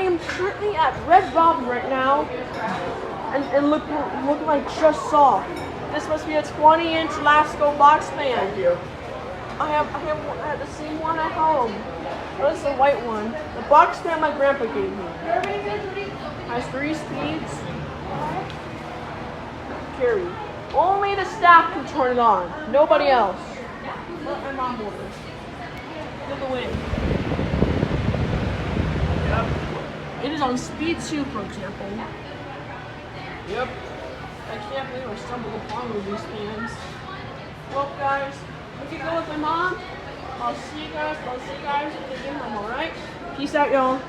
am currently at Red Roben right now, and look what I just saw. This must be a 20-inch Lasko Box fan. Thank you. I have the same one at home. Oh, this is a white one. The box fan my grandpa gave me. Has 3 speeds. Carry. Only the staff can turn it on. Nobody else. Let my mom order. Feel the wind. Yep. It is on speed 2, for example. Yep. I can't believe I stumbled upon one of these fans. Well, guys, if you go with my mom, I'll see you guys when I get home, alright? Peace out, y'all.